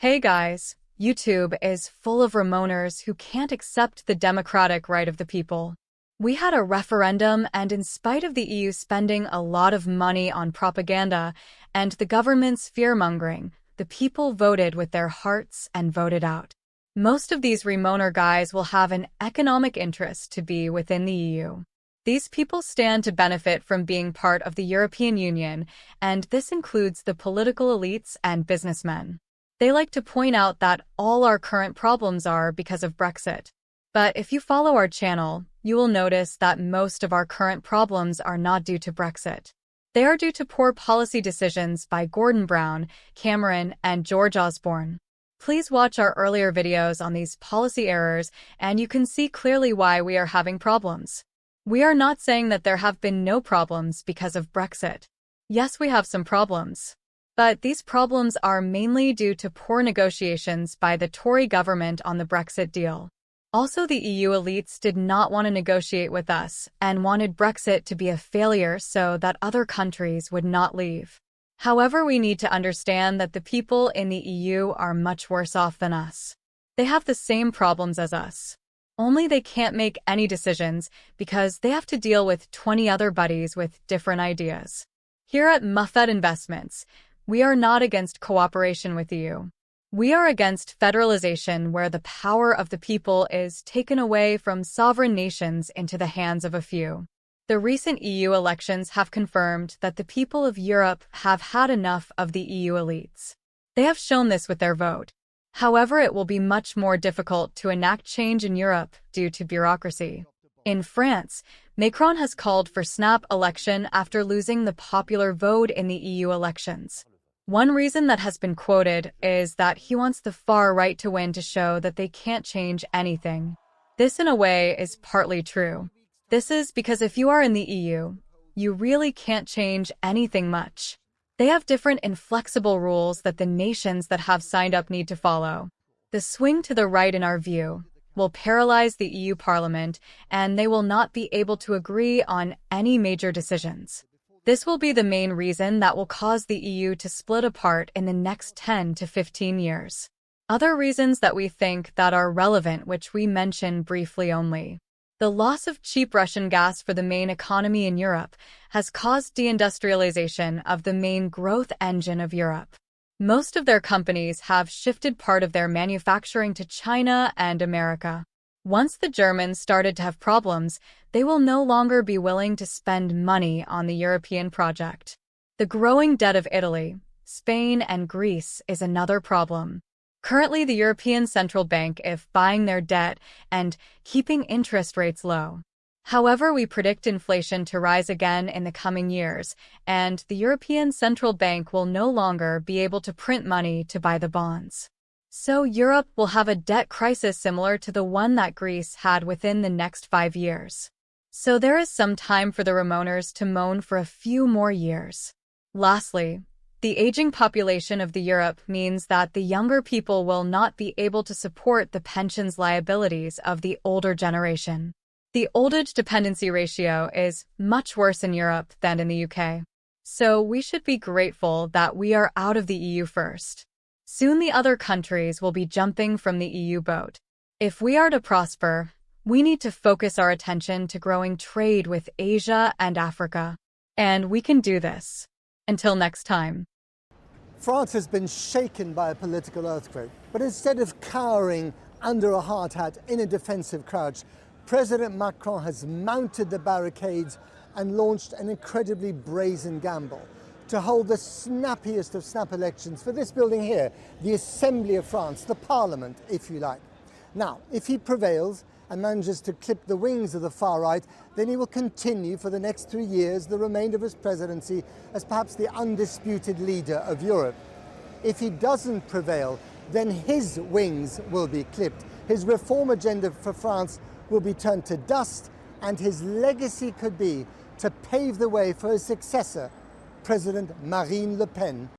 Hey guys, YouTube is full of Remoaners who can't accept the democratic right of the people. We had a referendum, and in spite of the EU spending a lot of money on propaganda and the government's fear-mongering, the people voted with their hearts and voted out. Most of these Remoaner guys will have an economic interest to be within the EU. These people stand to benefit from being part of the European Union, and this includes the political elites and businessmen. They like to point out that all our current problems are because of Brexit. But if you follow our channel, you will notice that most of our current problems are not due to Brexit. They are due to poor policy decisions by Gordon Brown, Cameron, and George Osborne. Please watch our earlier videos on these policy errors, and you can see clearly why we are having problems. We are not saying that there have been no problems because of Brexit. Yes, we have some problems. But these problems are mainly due to poor negotiations by the Tory government on the Brexit deal. Also, the EU elites did not want to negotiate with us and wanted Brexit to be a failure so that other countries would not leave. However, we need to understand that the people in the EU are much worse off than us. They have the same problems as us. Only they can't make any decisions because they have to deal with 20 other buddies with different ideas. Here at Muffet Investments, we are not against cooperation with you. We are against federalization where the power of the people is taken away from sovereign nations into the hands of a few. The recent EU elections have confirmed that the people of Europe have had enough of the EU elites. They have shown this with their vote. However, it will be much more difficult to enact change in Europe due to bureaucracy. In France, Macron has called for snap election after losing the popular vote in the EU elections. One reason that has been quoted is that he wants the far right to win to show that they can't change anything. This, in a way, is partly true. This is because if you are in the EU, you really can't change anything much. They have different inflexible rules that the nations that have signed up need to follow. The swing to the right, in our view, will paralyze the EU Parliament, and they will not be able to agree on any major decisions. This will be the main reason that will cause the EU to split apart in the next 10 to 15 years. Other reasons that we think that are relevant, which we mention briefly only. The loss of cheap Russian gas for the main economy in Europe has caused deindustrialization of the main growth engine of Europe. Most of their companies have shifted part of their manufacturing to China and America. Once the Germans started to have problems, they will no longer be willing to spend money on the European project. The growing debt of Italy, Spain, and Greece is another problem. Currently, the European Central Bank is buying their debt and keeping interest rates low. However, we predict inflation to rise again in the coming years, and the European Central Bank will no longer be able to print money to buy the bonds. So Europe will have a debt crisis similar to the one that Greece had within the next 5 years. So there is some time for the Remoaners to moan for a few more years. Lastly, the aging population of the Europe means that the younger people will not be able to support the pensions liabilities of the older generation. The old-age dependency ratio is much worse in Europe than in the UK. So we should be grateful that we are out of the EU first. Soon the other countries will be jumping from the EU boat. If we are to prosper, we need to focus our attention to growing trade with Asia and Africa. And we can do this. Until next time. France has been shaken by a political earthquake, but instead of cowering under a hard hat in a defensive crouch, President Macron has mounted the barricades and launched an incredibly brazen gamble to hold the snappiest of snap elections for this building here, the Assembly of France, the Parliament, if you like. Now, if he prevails and manages to clip the wings of the far right, then he will continue for the next 3 years, the remainder of his presidency, as perhaps the undisputed leader of Europe. If he doesn't prevail, then his wings will be clipped. His reform agenda for France will be turned to dust, and his legacy could be to pave the way for his successor, President Marine Le Pen